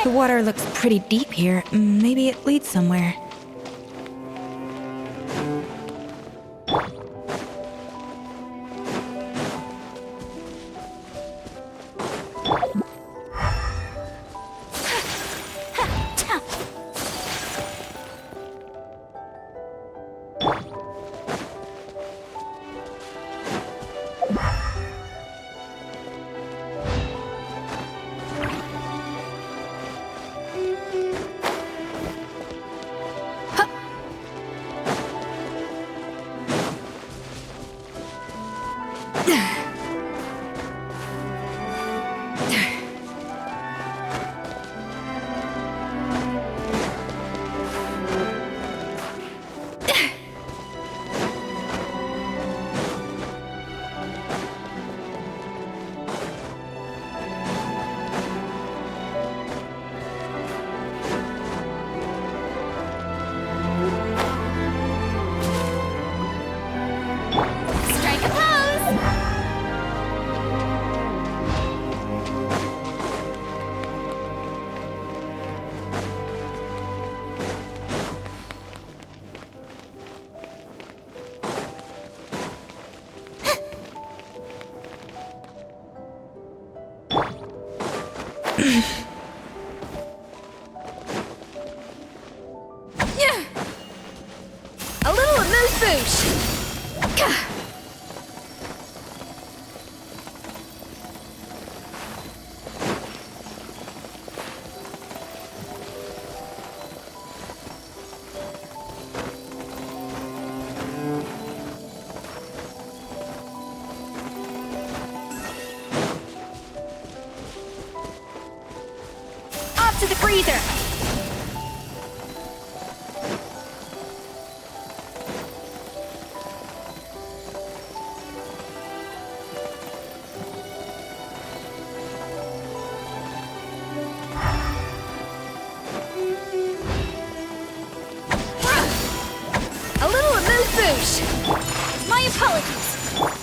The water looks pretty deep here. Maybe it leads somewhere. A little amuse-bouche! Off to the freezer! My apologies!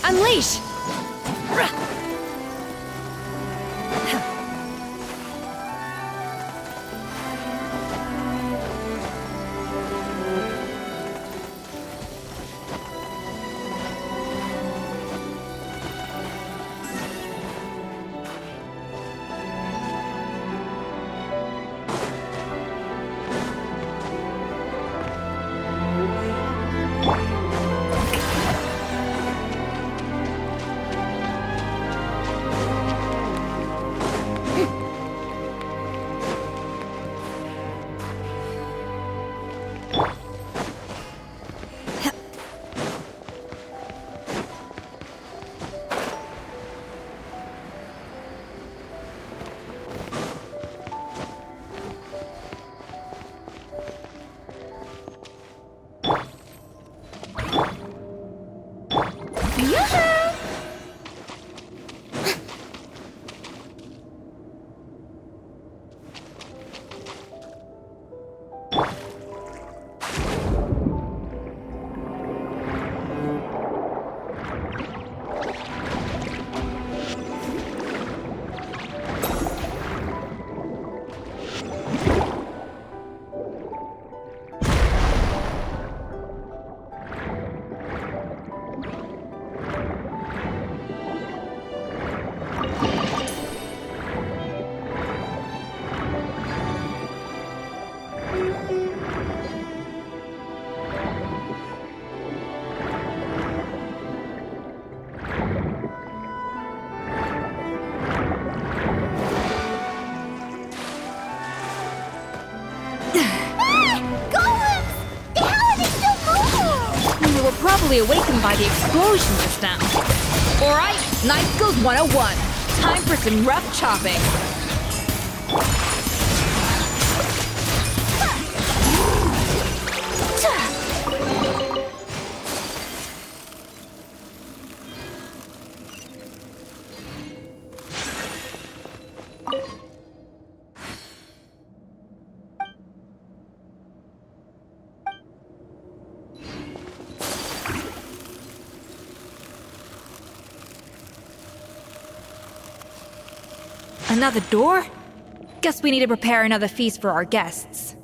Unleash! Probably awakened by the explosion just now. Alright, Knife Skills 101. Time for some rough chopping. Another door? Guess we need to prepare another feast for our guests.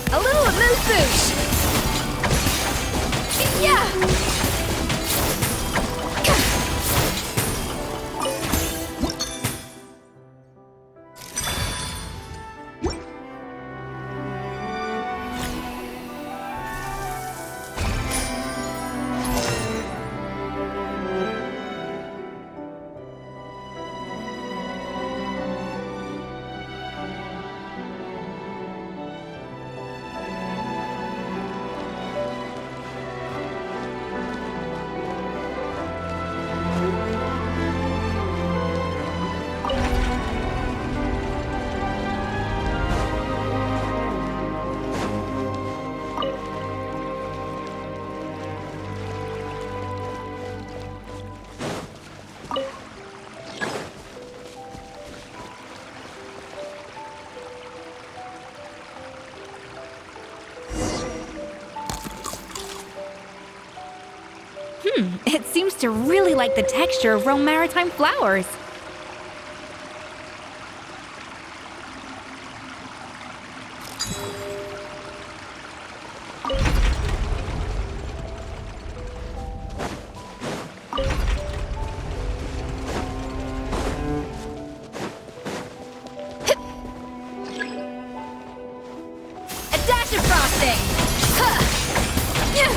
A little amuse-bouche! Yeah! It seems to really like the texture of Rome maritime flowers. A dash of frosting! Huh. Yeah.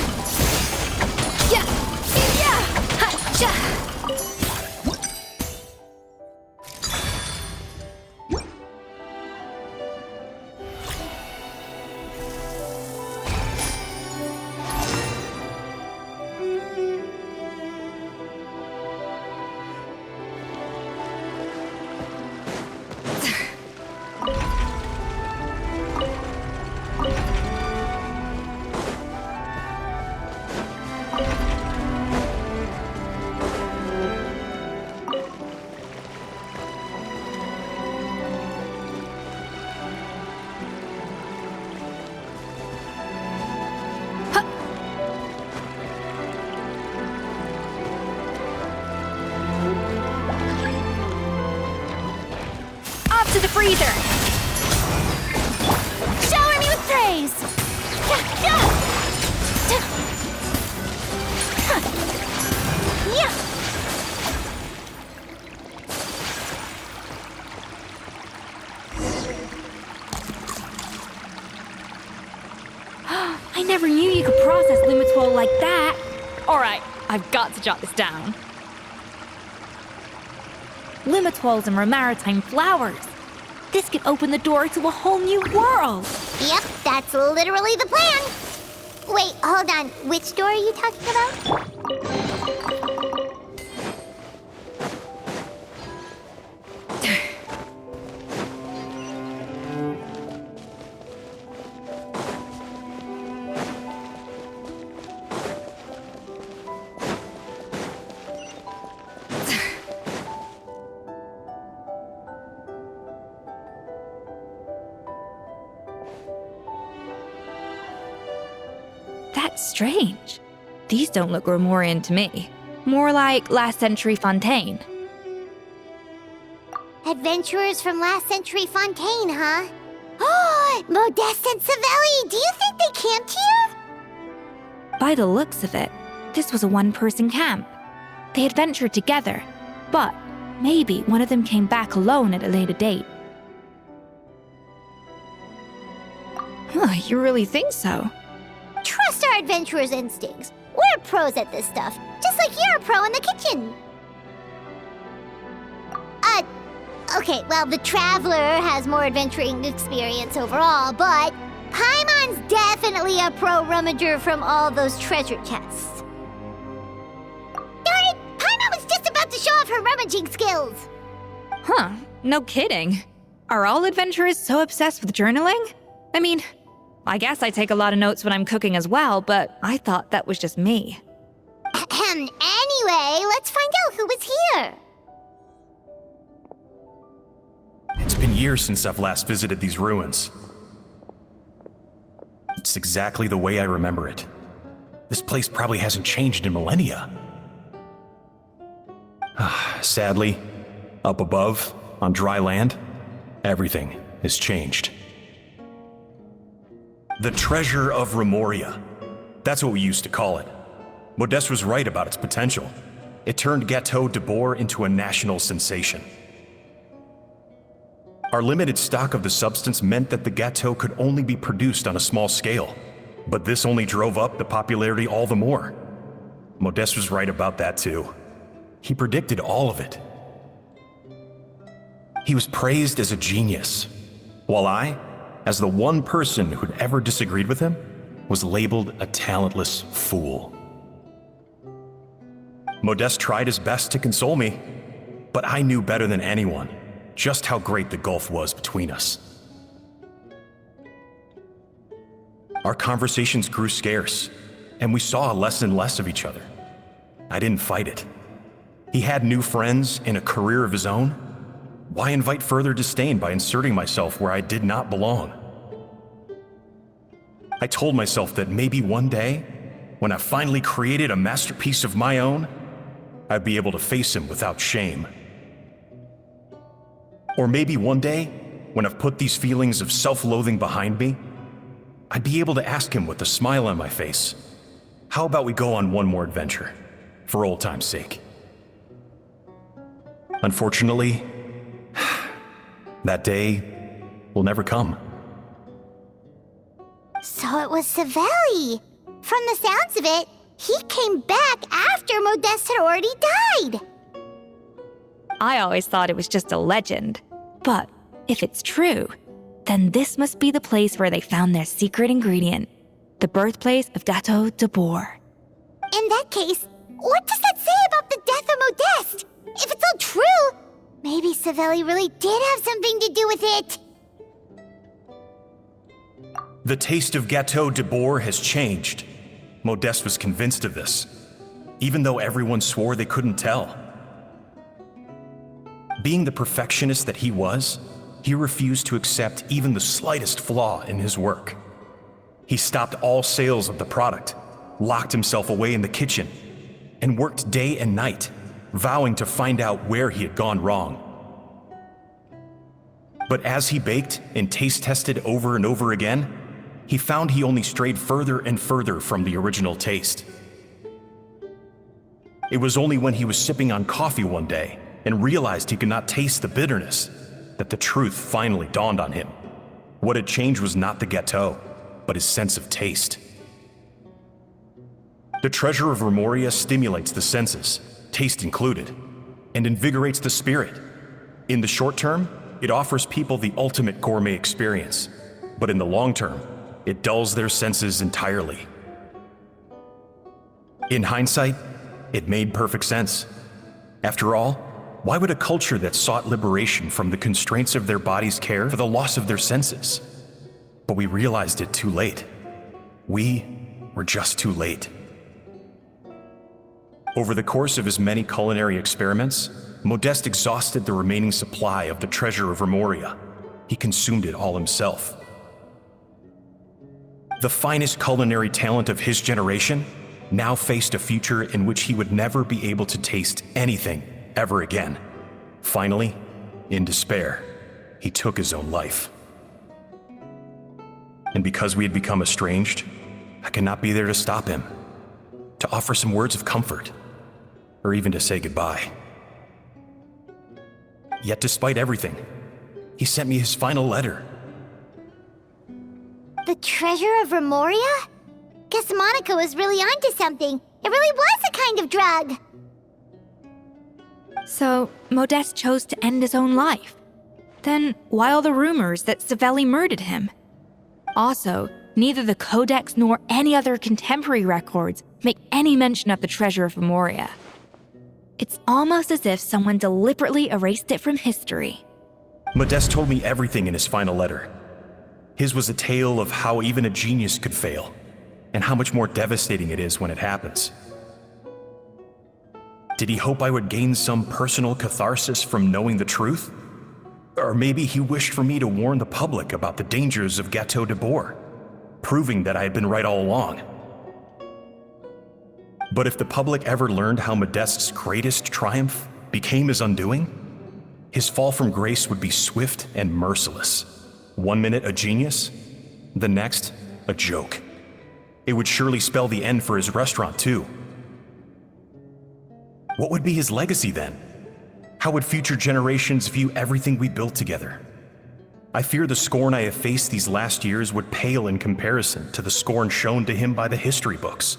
To the freezer! Shower me with praise! I never knew you could process Lumitwol like that. Alright, I've got to jot this down. Lumitwols and maritime flowers. This could open the door to a whole new world. Yep, that's literally the plan. Wait, hold on. Which door are you talking about? That's strange. These don't look Grimoirian to me. More like last century Fontaine. Adventurers from last century Fontaine, huh? Oh, Modeste and Savelli, do you think they camped here? By the looks of it, this was a one-person camp. They adventured together, but maybe one of them came back alone at a later date. You really think so? Trust our adventurers' instincts. We're pros at this stuff, just like you're a pro in the kitchen. Okay, well, the Traveler has more adventuring experience overall, but Paimon's definitely a pro rummager from all those treasure chests. Darn it! Paimon was just about to show off her rummaging skills! Huh, no kidding. Are all adventurers so obsessed with journaling? I mean, I guess I take a lot of notes when I'm cooking as well, but I thought that was just me. Anyway, let's find out who was here. It's been years since I've last visited these ruins. It's exactly the way I remember it. This place probably hasn't changed in millennia. Sadly, up above, on dry land, everything has changed. The treasure of Remoria. That's what we used to call it. Modeste was right about its potential. It turned Gâteau de Bourg into a national sensation. Our limited stock of the substance meant that the gâteau could only be produced on a small scale, but this only drove up the popularity all the more. Modeste was right about that too. He predicted all of it. He was praised as a genius, while I, as the one person who'd ever disagreed with him, was labeled a talentless fool. Modeste tried his best to console me, but I knew better than anyone just how great the gulf was between us. Our conversations grew scarce, and we saw less and less of each other. I didn't fight it. He had new friends and a career of his own. Why invite further disdain by inserting myself where I did not belong? I told myself that maybe one day, when I finally created a masterpiece of my own, I'd be able to face him without shame. Or maybe one day, when I've put these feelings of self-loathing behind me, I'd be able to ask him with a smile on my face, how about we go on one more adventure, for old time's sake? Unfortunately, that day will never come. So it was Savelli. From the sounds of it, he came back after Modeste had already died. I always thought it was just a legend. But if it's true, then this must be the place where they found their secret ingredient, the birthplace of Gâteau de Bourg. In that case, what does that say about the death of Modeste? If it's all true, maybe Savelli really did have something to do with it. The taste of Gâteau de Bourg has changed. Modeste was convinced of this, even though everyone swore they couldn't tell. Being the perfectionist that he was, he refused to accept even the slightest flaw in his work. He stopped all sales of the product, locked himself away in the kitchen, and worked day and night, vowing to find out where he had gone wrong. But as he baked and taste tested over and over again, he found he only strayed further and further from the original taste. It was only when he was sipping on coffee one day and realized he could not taste the bitterness that the truth finally dawned on him. What had changed was not the gâteau, but his sense of taste. The treasure of Remoria stimulates the senses, taste included, and invigorates the spirit. In the short term, it offers people the ultimate gourmet experience, but in the long term, it dulls their senses entirely. In hindsight, it made perfect sense. After all, why would a culture that sought liberation from the constraints of their bodies care for the loss of their senses? But we realized it too late. We were just too late. Over the course of his many culinary experiments, Modeste exhausted the remaining supply of the treasure of Remoria. He consumed it all himself. The finest culinary talent of his generation now faced a future in which he would never be able to taste anything ever again. Finally, in despair, he took his own life. And because we had become estranged, I could not be there to stop him, to offer some words of comfort, or even to say goodbye. Yet despite everything, he sent me his final letter. The treasure of Remoria? Guess Monica was really onto something. It really was a kind of drug. So, Modeste chose to end his own life. Then, why all the rumors that Savelli murdered him? Also, neither the Codex nor any other contemporary records make any mention of the treasure of Remoria. It's almost as if someone deliberately erased it from history. Modeste told me everything in his final letter. His was a tale of how even a genius could fail, and how much more devastating it is when it happens. Did he hope I would gain some personal catharsis from knowing the truth? Or maybe he wished for me to warn the public about the dangers of Gâteau de Bourg, proving that I had been right all along. But if the public ever learned how Modeste's greatest triumph became his undoing, his fall from grace would be swift and merciless. 1 minute a genius, the next a joke. It would surely spell the end for his restaurant too. What would be his legacy then? How would future generations view everything we built together? I fear the scorn I have faced these last years would pale in comparison to the scorn shown to him by the history books.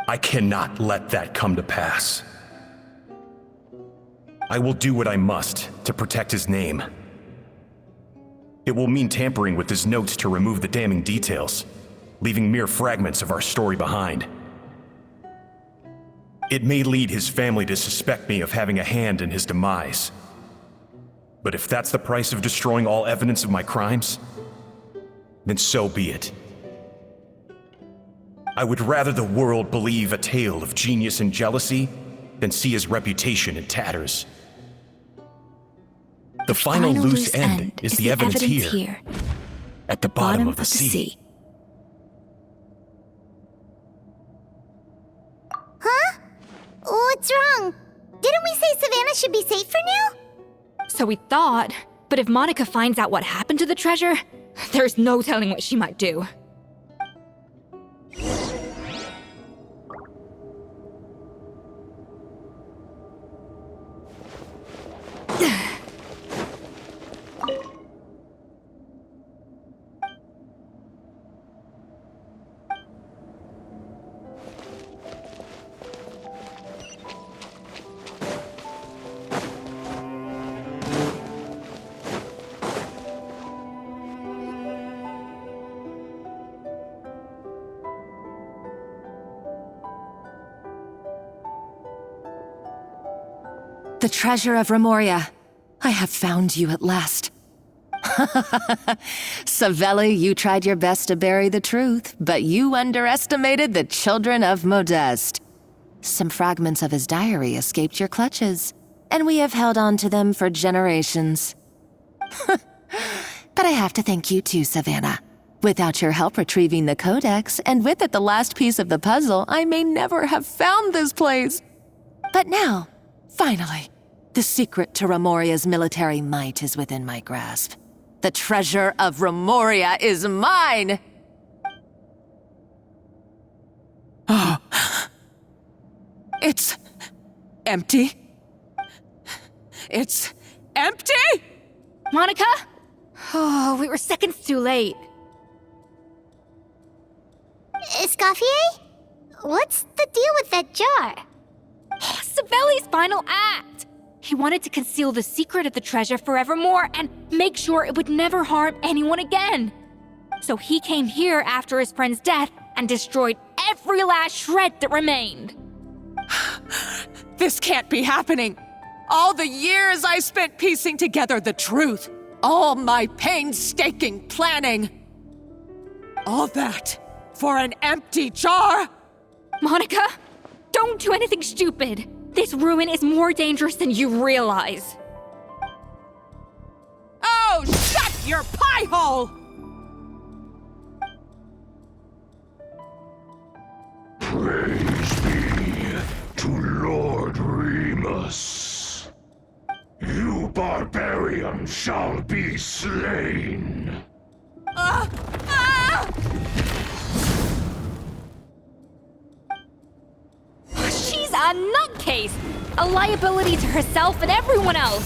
I cannot let that come to pass. I will do what I must to protect his name. It will mean tampering with his notes to remove the damning details, leaving mere fragments of our story behind. It may lead his family to suspect me of having a hand in his demise. But if that's the price of destroying all evidence of my crimes, then so be it. I would rather the world believe a tale of genius and jealousy than see his reputation in tatters. The final loose end is the evidence here, at the bottom of the sea. Huh? What's wrong? Didn't we say Savannah should be safe for now? So we thought, but if Monica finds out what happened to the treasure, there's no telling what she might do. The treasure of Remoria. I have found you at last. Savelli, you tried your best to bury the truth, but you underestimated the children of Modeste. Some fragments of his diary escaped your clutches, and we have held on to them for generations. But I have to thank you too, Savannah. Without your help retrieving the codex, and with it the last piece of the puzzle, I may never have found this place. But now, finally, the secret to Remoria's military might is within my grasp. The treasure of Remoria is mine! Oh. It's empty? It's empty? Monica? Oh, we were seconds too late. Escoffier? What's the deal with that jar? Savelli's final act! He wanted to conceal the secret of the treasure forevermore and make sure it would never harm anyone again. So he came here after his friend's death and destroyed every last shred that remained. This can't be happening. All the years I spent piecing together the truth. All my painstaking planning. All that for an empty jar? Monica, don't do anything stupid. This ruin is more dangerous than you realize. Oh, shut your pie hole! Praise be to Lord Remus. You barbarian shall be slain. She's a nutcase! A liability to herself and everyone else!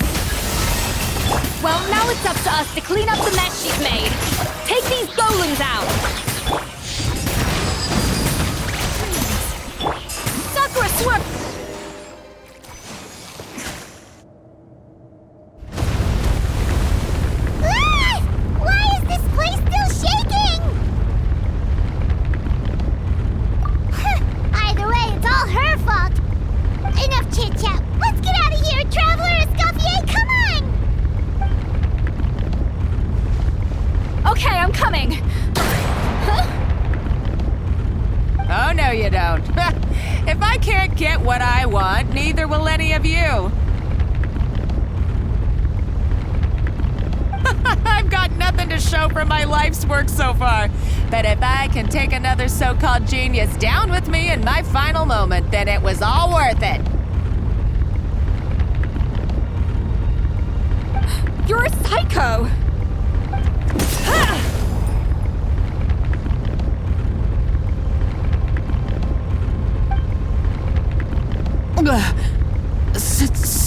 Well, now it's up to us to clean up the mess she's made. Take these golems out! Sakura, swerve! Ah! Why is this place still shaking? Either way, it's all her fault. Enough chit-chat. Let's get out of here, Traveler! Escoffier, come on! I can't get what I want, neither will any of you. I've got nothing to show for my life's work so far. But if I can take another so-called genius down with me in my final moment, then it was all worth it. You're a psycho!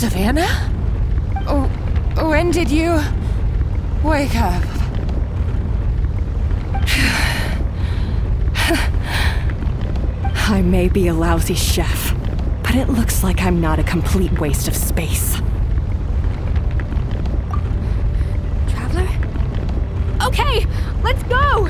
Savannah? When did you wake up? I may be a lousy chef, but it looks like I'm not a complete waste of space. Traveler? Okay, let's go!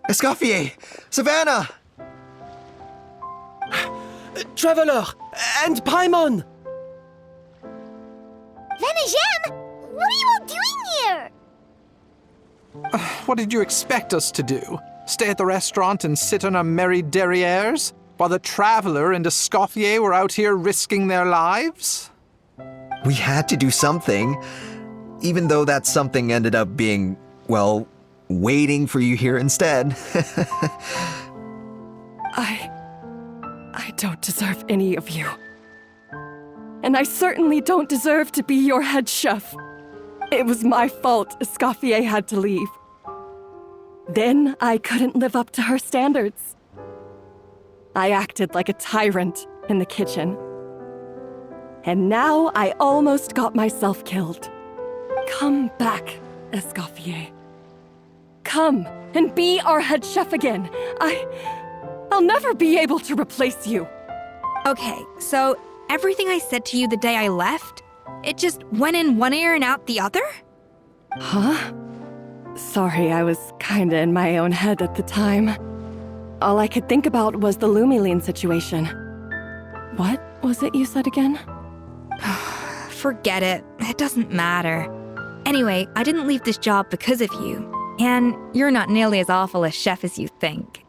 Escoffier! Savannah! Traveler! And Paimon! Venejem! What are you all doing here? What did you expect us to do? Stay at the restaurant and sit on our merry derrieres while the Traveler and Escoffier were out here risking their lives? We had to do something, even though that something ended up being, well, waiting for you here instead. I don't deserve any of you. And I certainly don't deserve to be your head chef. It was my fault Escoffier had to leave. Then I couldn't live up to her standards. I acted like a tyrant in the kitchen. And now I almost got myself killed. Come back, Escoffier. Come and be our head chef again. I'll never be able to replace you. Okay, so everything I said to you the day I left, it just went in one ear and out the other? Huh? Sorry, I was kinda in my own head at the time. All I could think about was the Lumiline situation. What was it you said again? Forget it. It doesn't matter. Anyway, I didn't leave this job because of you. And you're not nearly as awful a chef as you think.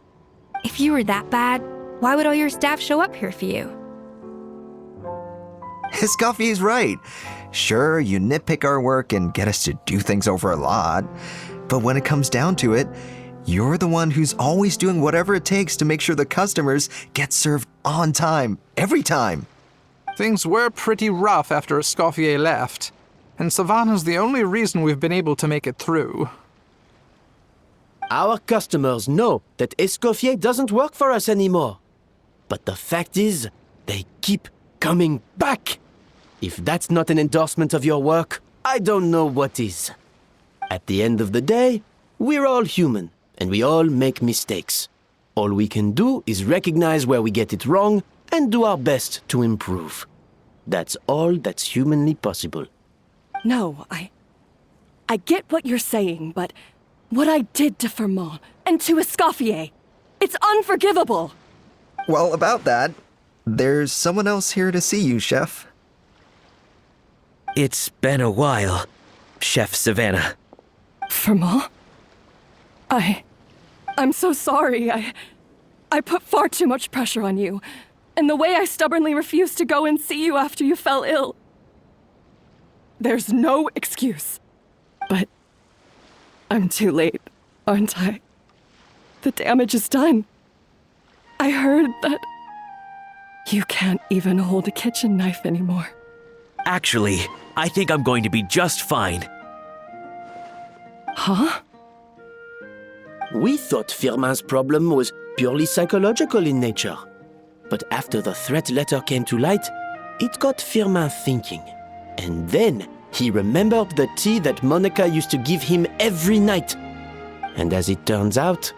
If you were that bad, why would all your staff show up here for you? Escoffier's right. Sure, you nitpick our work and get us to do things over a lot. But when it comes down to it, you're the one who's always doing whatever it takes to make sure the customers get served on time, every time. Things were pretty rough after Escoffier left, and Savannah's the only reason we've been able to make it through. Our customers know that Escoffier doesn't work for us anymore. But the fact is, they keep coming back. If that's not an endorsement of your work, I don't know what is. At the end of the day, we're all human, and we all make mistakes. All we can do is recognize where we get it wrong and do our best to improve. That's all that's humanly possible. No, I get what you're saying, but what I did to Firmont and to Escoffier, it's unforgivable. Well, about that, there's someone else here to see you, Chef. It's been a while, Chef Savannah. Firmont? I'm so sorry. I put far too much pressure on you. And the way I stubbornly refused to go and see you after you fell ill. There's no excuse. But I'm too late, aren't I? The damage is done. I heard that you can't even hold a kitchen knife anymore. Actually, I think I'm going to be just fine. Huh? We thought Firmin's problem was purely psychological in nature. But after the threat letter came to light, it got Firmin thinking. And then he remembered the tea that Monica used to give him every night. And as it turns out,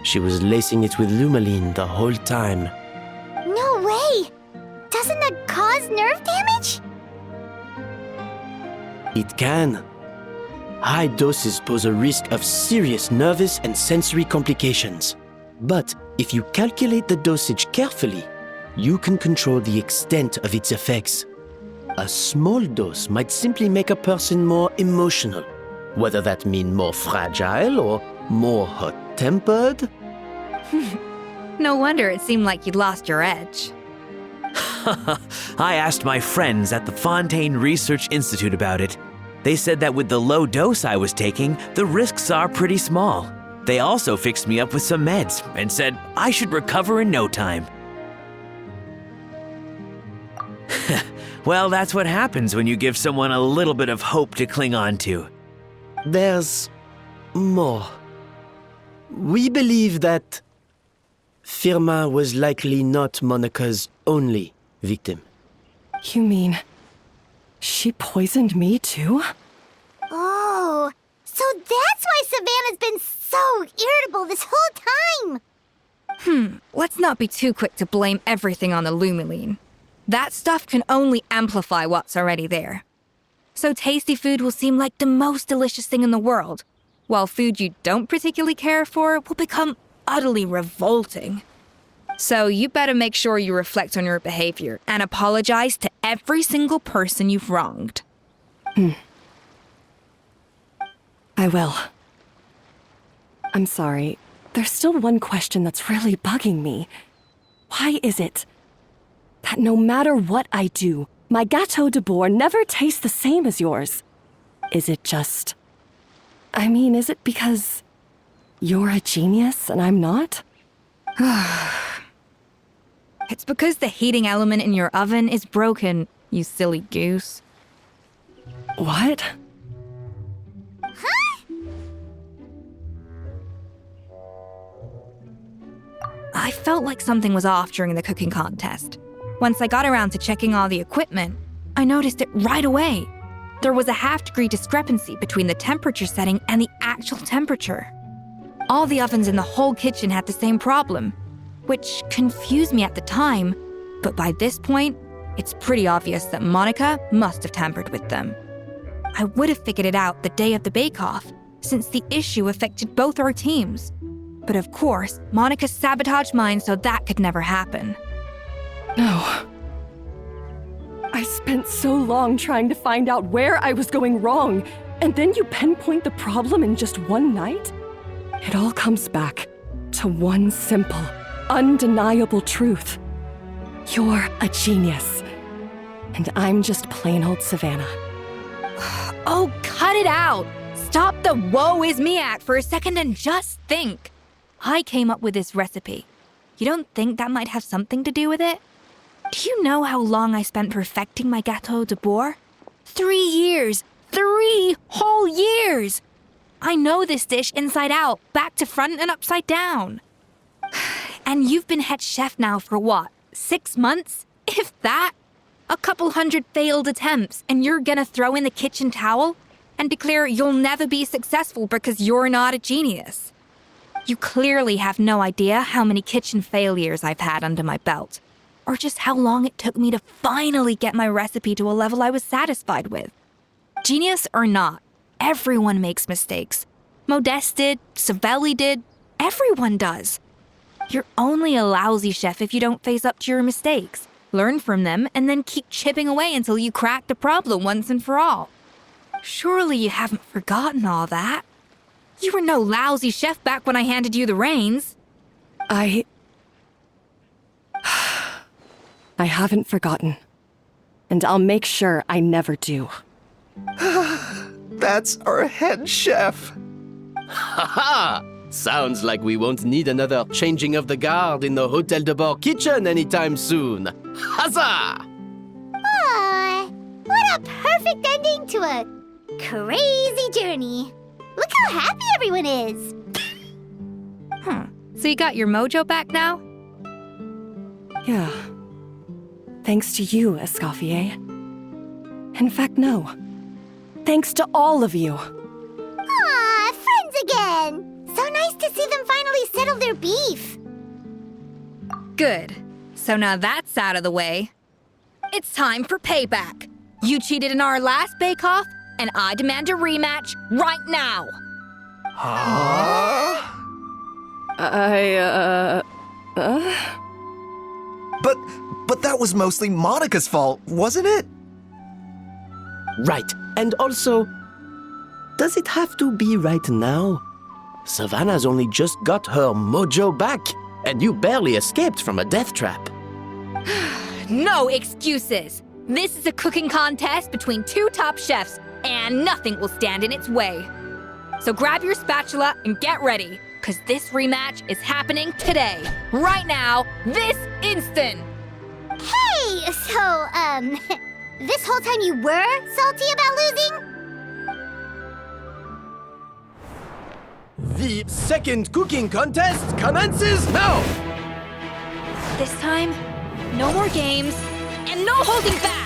she was lacing it with Lumaline the whole time. No way! Doesn't that cause nerve damage? It can. High doses pose a risk of serious nervous and sensory complications. But if you calculate the dosage carefully, you can control the extent of its effects. A small dose might simply make a person more emotional, whether that means more fragile or more hot-tempered. No wonder it seemed like you'd lost your edge. I asked my friends at the Fontaine Research Institute about it. They said that with the low dose I was taking, the risks are pretty small. They also fixed me up with some meds and said I should recover in no time. Well, that's what happens when you give someone a little bit of hope to cling on to. There's more. We believe that Firma was likely not Monica's only victim. You mean she poisoned me too? Oh, so that's why Savannah's been so irritable this whole time! Let's not be too quick to blame everything on the Lumaline. That stuff can only amplify what's already there. So tasty food will seem like the most delicious thing in the world, while food you don't particularly care for will become utterly revolting. So you better make sure you reflect on your behavior and apologize to every single person you've wronged. I will. I'm sorry. There's still one question that's really bugging me. Why is it that no matter what I do, my Gâteau de Bourg never tastes the same as yours? Is it just... is it because you're a genius and I'm not? It's because the heating element in your oven is broken, you silly goose. What? I felt like something was off during the cooking contest. Once I got around to checking all the equipment, I noticed it right away. There was a half-degree discrepancy between the temperature setting and the actual temperature. All the ovens in the whole kitchen had the same problem, which confused me at the time, but by this point, it's pretty obvious that Monica must have tampered with them. I would have figured it out the day of the bake-off, since the issue affected both our teams. But of course, Monica sabotaged mine so that could never happen. No. I spent so long trying to find out where I was going wrong, and then you pinpoint the problem in just one night? It all comes back to one simple, undeniable truth. You're a genius, and I'm just plain old Savannah. Oh, cut it out! Stop the woe is me act for a second and just think. I came up with this recipe. You don't think that might have something to do with it? Do you know how long I spent perfecting my Gâteau de Bourg? 3 years! 3 whole years! I know this dish inside out, back to front and upside down. And you've been head chef now for what, 6 months? If that? A couple hundred failed attempts, and you're gonna throw in the kitchen towel and declare you'll never be successful because you're not a genius. You clearly have no idea how many kitchen failures I've had under my belt, or just how long it took me to finally get my recipe to a level I was satisfied with. Genius or not, everyone makes mistakes. Modeste did, Savelli did, everyone does. You're only a lousy chef if you don't face up to your mistakes, learn from them, and then keep chipping away until you crack the problem once and for all. Surely you haven't forgotten all that. You were no lousy chef back when I handed you the reins. I haven't forgotten. And I'll make sure I never do. That's our head chef. Ha! Sounds like we won't need another changing of the guard in the Hôtel de Bord kitchen anytime soon. Huzzah! Aw, what a perfect ending to a crazy journey. Look how happy everyone is. So you got your mojo back now? Yeah. Thanks to you, Escoffier. In fact, no. Thanks to all of you. Aw, friends again. finally settle their beef. Good. So now that's out of the way. It's time for payback. You cheated in our last bake-off, and I demand a rematch right now. But that was mostly Monica's fault, wasn't it? Right. And also, does it have to be right now? Savannah's only just got her mojo back, and you barely escaped from a death trap. No excuses. This is a cooking contest between two top chefs, and nothing will stand in its way. So grab your spatula and get ready, because this rematch is happening today, right now, this instant. Hey, so, this whole time you were salty about losing? The second cooking contest commences now! This time, no more games, and no holding back!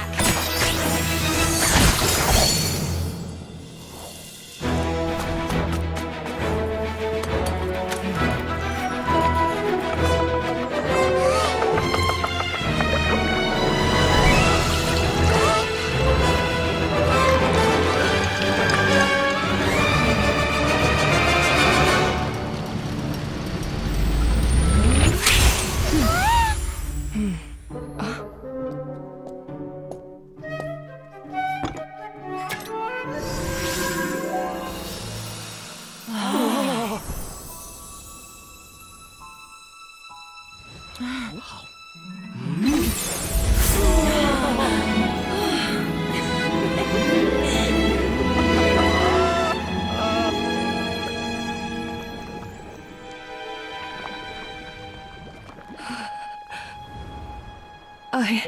I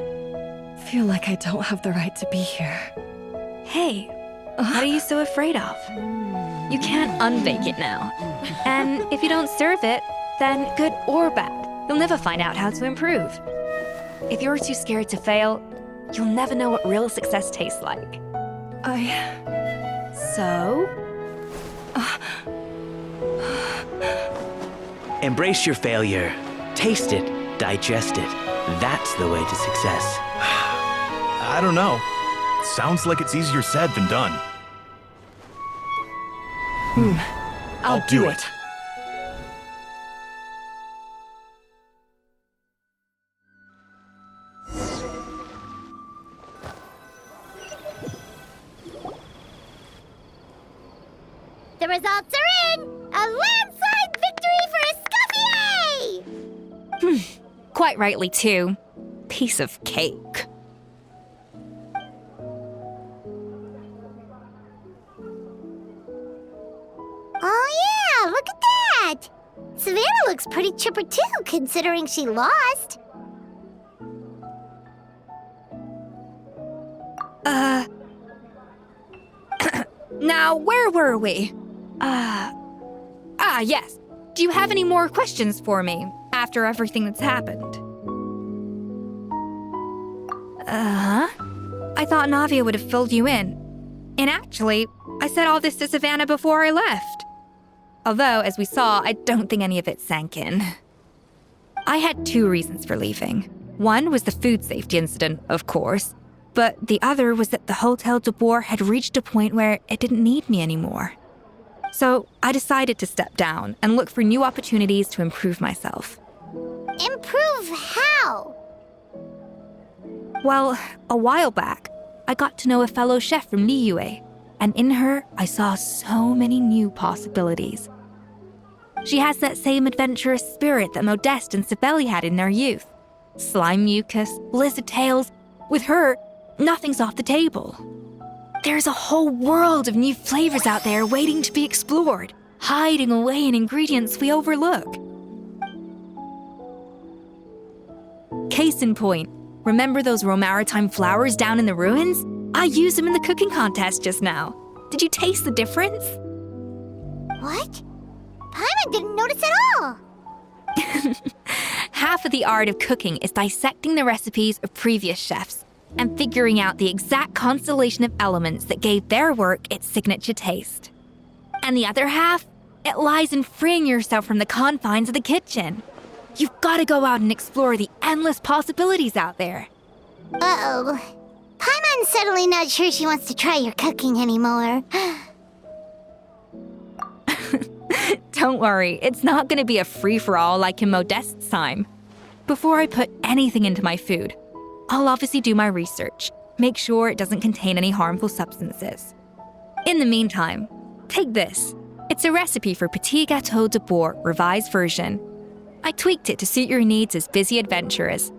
feel like I don't have the right to be here. Hey, what are you so afraid of? You can't unbake it now. And if you don't serve it, then good or bad, you'll never find out how to improve. If you're too scared to fail, you'll never know what real success tastes like. So? Embrace your failure. Taste it. Digest it. That's the way to success. I don't know. Sounds like it's easier said than done. I'll do it. The results are in! A landslide victory for Escoffier! Quite rightly, too. Piece of cake. Oh yeah, look at that! Savannah looks pretty chipper too, considering she lost. Now, where were we? Yes. Do you have any more questions for me after everything that's happened? I thought Navia would have filled you in. And actually, I said all this to Savannah before I left. Although, as we saw, I don't think any of it sank in. I had two reasons for leaving. One was the food safety incident, of course. But the other was that the Hotel de Boer had reached a point where it didn't need me anymore. So I decided to step down and look for new opportunities to improve myself. Improve how? Well, a while back, I got to know a fellow chef from Liyue, and in her, I saw so many new possibilities. She has that same adventurous spirit that Modeste and Sibeli had in their youth. Slime mucus, lizard tails. With her, nothing's off the table. There's a whole world of new flavors out there waiting to be explored, hiding away in ingredients we overlook. Case in point, remember those Romaritime flowers down in the ruins? I used them in the cooking contest just now. Did you taste the difference? What? Paimon didn't notice at all. Half of the art of cooking is dissecting the recipes of previous chefs and figuring out the exact constellation of elements that gave their work its signature taste. And the other half it lies in freeing yourself from the confines of the kitchen. You've got to go out and explore the endless possibilities out there. Uh-oh. Paimon's suddenly not sure she wants to try your cooking anymore. Don't worry, it's not going to be a free-for-all like in Modeste's time. Before I put anything into my food, I'll obviously do my research, make sure it doesn't contain any harmful substances. In the meantime, take this. It's a recipe for Petit Gâteau de Bourg revised version. I tweaked it to suit your needs as busy adventurers.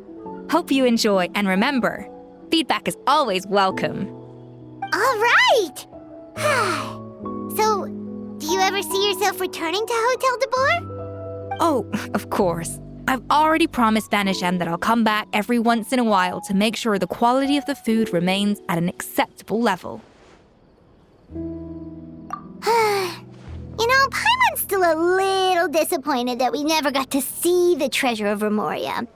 Hope you enjoy, and remember, feedback is always welcome. All right! So, do you ever see yourself returning to Hotel de Bourg? Oh, of course. I've already promised Vanishem that I'll come back every once in a while to make sure the quality of the food remains at an acceptable level. You know, Paimon's still a little disappointed that we never got to see the treasure of Remoria.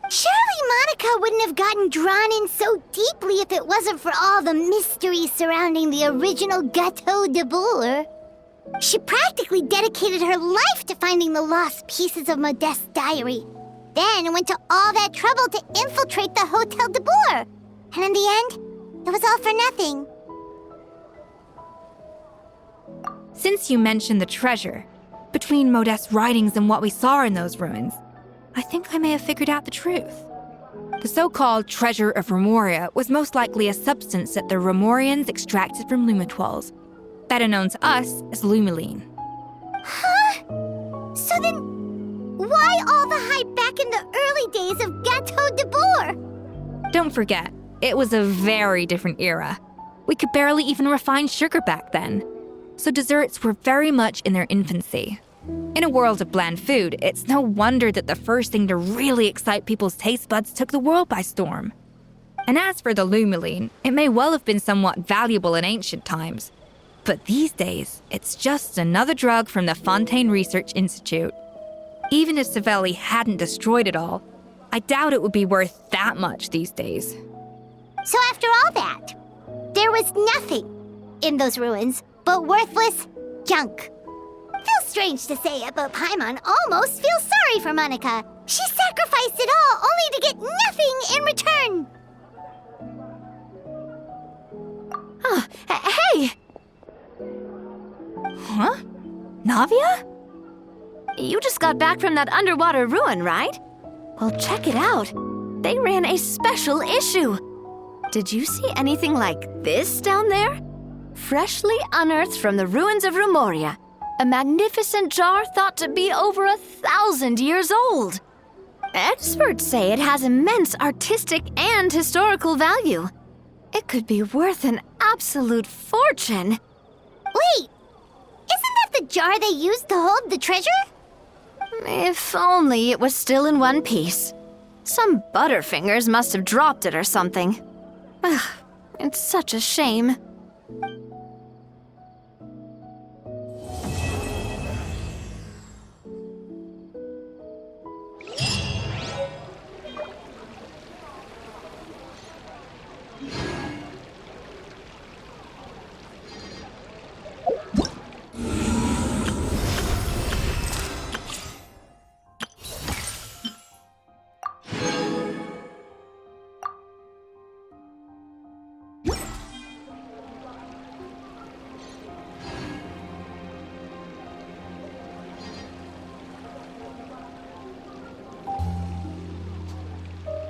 Surely Monica wouldn't have gotten drawn in so deeply if it wasn't for all the mystery surrounding the original Gâteau de Bourg. She practically dedicated her life to finding the lost pieces of Modeste's diary, then went to all that trouble to infiltrate the Hotel de Bourg. And in the end, it was all for nothing. Since you mentioned the treasure, between Modeste's writings and what we saw in those ruins, I think I may have figured out the truth. The so-called treasure of Remoria was most likely a substance that the Remorians extracted from Lumitoiles, better known to us as Lumiline. Huh? So then, why all the hype back in the early days of Gâteau de Bourg? Don't forget, it was a very different era. We could barely even refine sugar back then, so desserts were very much in their infancy. In a world of bland food, it's no wonder that the first thing to really excite people's taste buds took the world by storm. And as for the Lumiline, it may well have been somewhat valuable in ancient times, but these days, it's just another drug from the Fontaine Research Institute. Even if Savelli hadn't destroyed it all, I doubt it would be worth that much these days. So after all that, there was nothing in those ruins but worthless junk. Feels strange to say it, but Paimon almost feels sorry for Monica. She sacrificed it all only to get nothing in return. Oh, hey! Huh? Navia? You just got back from that underwater ruin, right? Well, check it out. They ran a special issue. Did you see anything like this down there? Freshly unearthed from the ruins of Remoria. A magnificent jar thought to be over 1,000 years old. Experts say it has immense artistic and historical value. It could be worth an absolute fortune. Wait, isn't that the jar they used to hold the treasure? If only it was still in one piece. Some butterfingers must have dropped it or something. Ugh, it's such a shame.